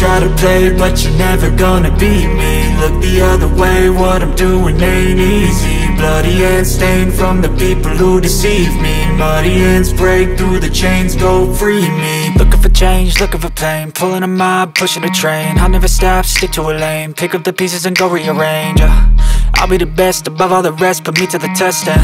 try to play, but you're never gonna beat me. Look the other way, what I'm doing ain't easy. Bloody hands stained from the people who deceive me. Muddy hands break through the chains, go free me. Looking for change, looking for pain, pulling a mob, pushing a train. I'll never stop, stick to a lane, pick up the pieces and go rearrange. I'll be the best above all the rest, put me to the test and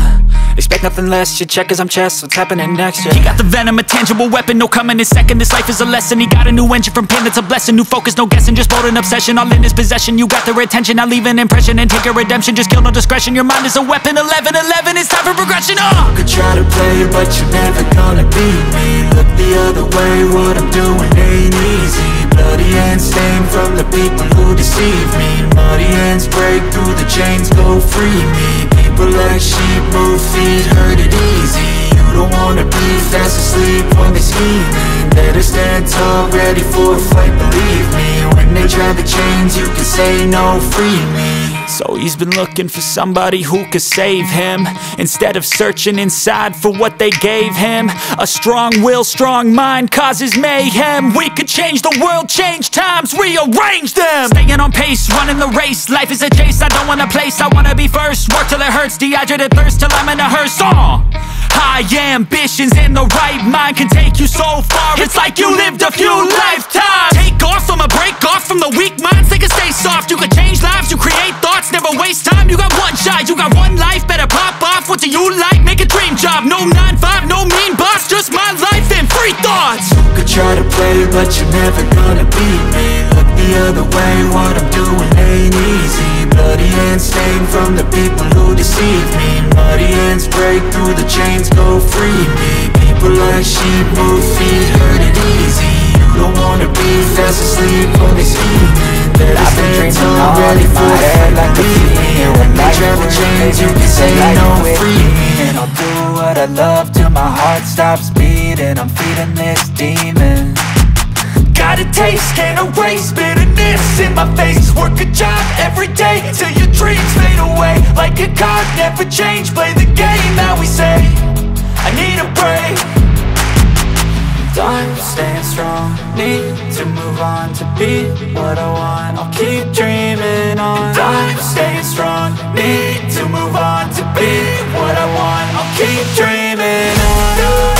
expect nothing less. You check as I'm chess, what's happening next, yeah. He got the venom, a tangible weapon, no coming in second. This life is a lesson, he got a new engine from pain, that's a blessing. New focus, no guessing, just bold and obsession, all in his possession. You got their attention, I'll leave an impression and take your redemption. Just kill, no discretion, your mind is a weapon. 11-11, it's time for progression, You could try to play, but you're never gonna beat me. Look the other way, what I'm doing ain't easy. Bloody hands stained from the people who deceive me. Muddy hands break through the chains, go free me. People like sheep move feet, hurt it easy. You don't wanna be fast asleep when they scheming. Better stand tall, ready for a fight, believe me. When they try the chains, you can say no, free me. So he's been looking for somebody who could save him, instead of searching inside for what they gave him. A strong will, strong mind causes mayhem. We could change the world, change times, rearrange them. Staying on pace, running the race, life is a chase. I don't want a place, I wanna be first. Work till it hurts, dehydrated thirst till I'm in a hearse. High ambitions and the right mind can take you so far. It's like you lived a few lifetimes. Take off from a break off from the weak minds, they can stay soft. You can change lives, you create thoughts, never waste time. You got one shot, you got one life, better pop off. What do you like? Make a dream job. No 9-5, no mean boss, just my life and free thoughts. You could try to play, but you're never gonna beat me. Look the other way, what I'm doing ain't easy. Bloody hands stained from the people who deceive me. Muddy hands break through the chains, go free me. People like sheep move feet, hurt it easy. You don't wanna be fast asleep when they scheming. Better stand tall, ready for a fight, like believe me. When they try to change, you can say no, free me. And I'll do what I love till my heart stops beating. I'm feeding this demon. Got a taste, can't erase bitterness in my face. Work a job every day till your dreams fade away. Like a card, never change, play the game that we say. I need a break. I'm staying strong, need to move on to be what I want. I'll keep dreaming on. I'm staying strong, need to move on to be what I want. I'll keep dreaming on.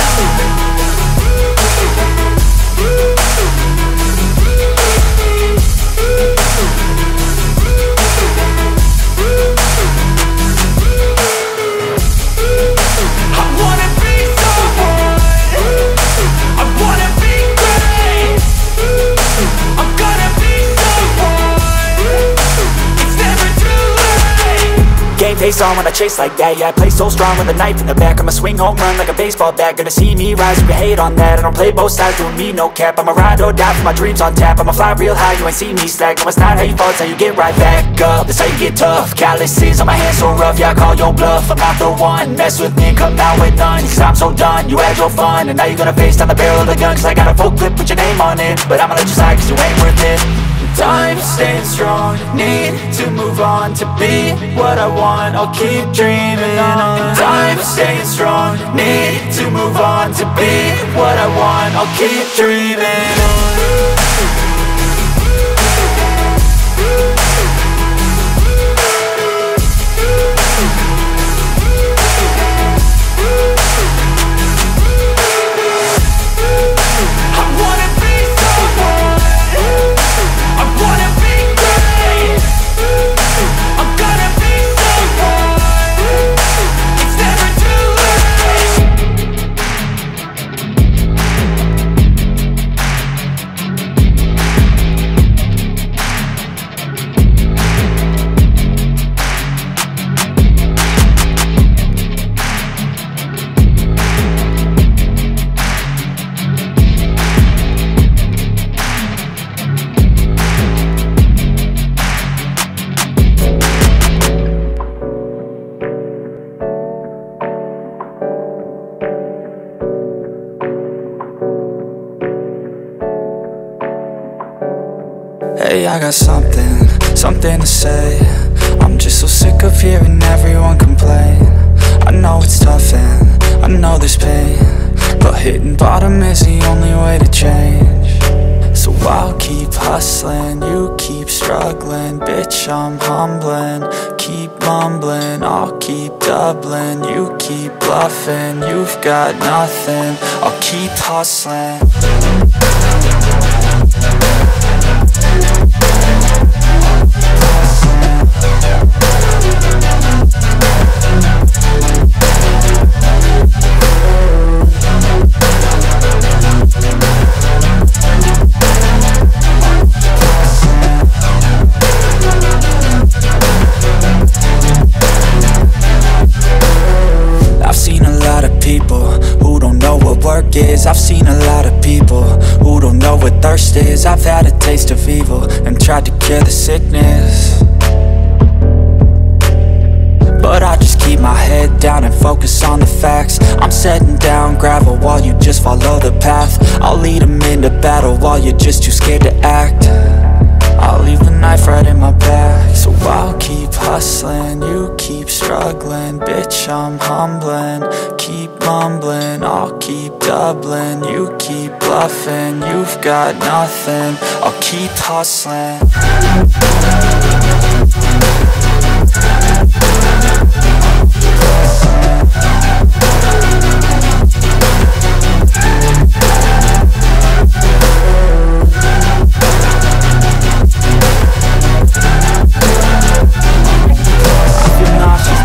Face on when I chase like that, yeah, I play so strong with a knife in the back. I'ma swing home run like a baseball bat. Gonna see me rise, you can hate on that. I don't play both sides, doing me no cap. I'ma ride or die for my dreams on tap. I'ma fly real high, you ain't see me slack. No, it's not how you fall, it's how you get right back up. That's how you get tough. Calluses on my hands so rough, yeah, I call your bluff. I'm not the one, mess with me and come out with none. Cause I'm so done, you had your fun. And now you're gonna face down the barrel of the gun. Cause I got a full clip with your name on it. But I'ma let you slide cause you ain't worth it. I'm staying strong, need to move on to be what I want. I'll keep dreaming on. I'm staying strong, need to move on to be what I want. I'll keep dreaming on. Hey, I got something to say. I'm just so sick of hearing everyone complain. I know it's tough and I know there's pain, but hitting bottom is the only way to change. So I'll keep keep hustling, you keep struggling. Bitch, I'm humbling. Keep mumbling, I'll keep doubling. You keep bluffing, you've got nothing. I'll keep hustling. I've seen a lot of people who don't know what thirst is. I've had a taste of evil and tried to cure the sickness, but I just keep my head down and focus on the facts. I'm setting down gravel while you just follow the path. I'll lead them into battle while you're just too scared to act. I'll leave the knife right in my back. So I'll keep hustling, you keep struggling. Bitch, I'm humbling. Keep mumbling, I'll keep doubling. You keep bluffing, you've got nothing. I'll keep hustling.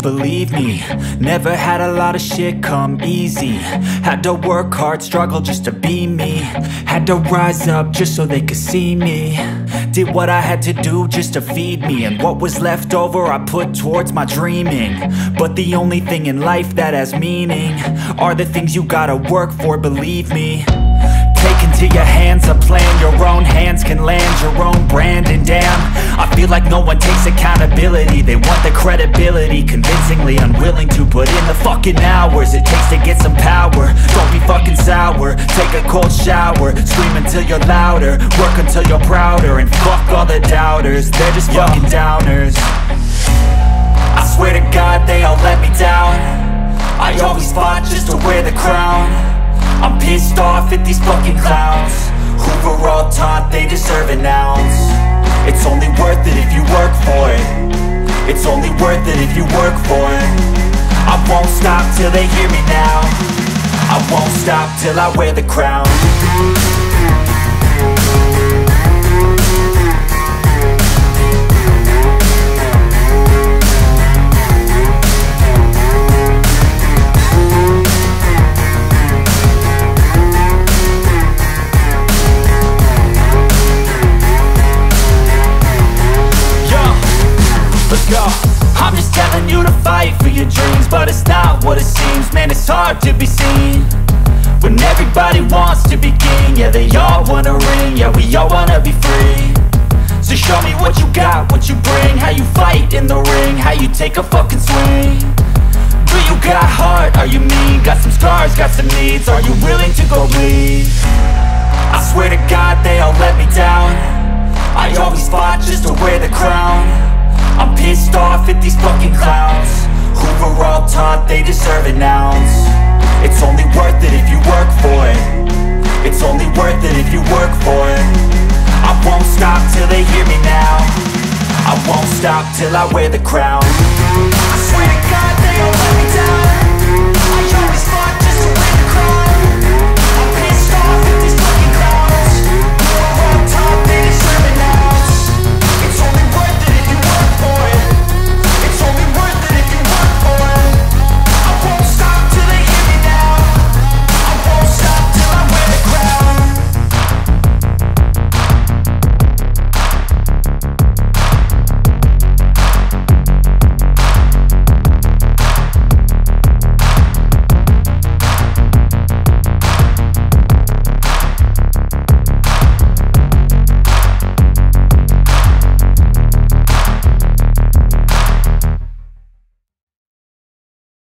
Believe me, never had a lot of shit come easy. Had to work hard, struggle just to be me. Had to rise up just so they could see me. Did what I had to do just to feed me, and what was left over I put towards my dreaming. But the only thing in life that has meaning are the things you gotta work for, believe me. Take into your hands a plan, your own hands can land your own brand. And damn, I feel like no one takes accountability. They want the credibility, convincingly unwilling to put in the fucking hours it takes to get some power. Don't be fucking sour, take a cold shower. Scream until you're louder, work until you're prouder. And fuck all the doubters, they're just fucking downers. I swear to God they all let me down. I always fought just to wear the crown. I'm pissed off at these fucking clowns who were all taught they deserve an ounce. It's only worth it if you work for it. It's only worth it if you work for it. I won't stop till they hear me now. I won't stop till I wear the crown. I'm just telling you to fight for your dreams, but it's not what it seems. Man, it's hard to be seen when everybody wants to be king. Yeah, they all wanna ring, yeah, we all wanna be free. So show me what you got, what you bring, how you fight in the ring, how you take a fucking swing. Do you got heart, are you mean? Got some scars, got some needs, are you willing to go bleed? I swear to God they all let me down. I always fought just to wear the crown. I'm pissed off at these fucking clowns who were all taught they deserve an ounce. It's only worth it if you work for it. It's only worth it if you work for it. I won't stop till they hear me now. I won't stop till I wear the crown.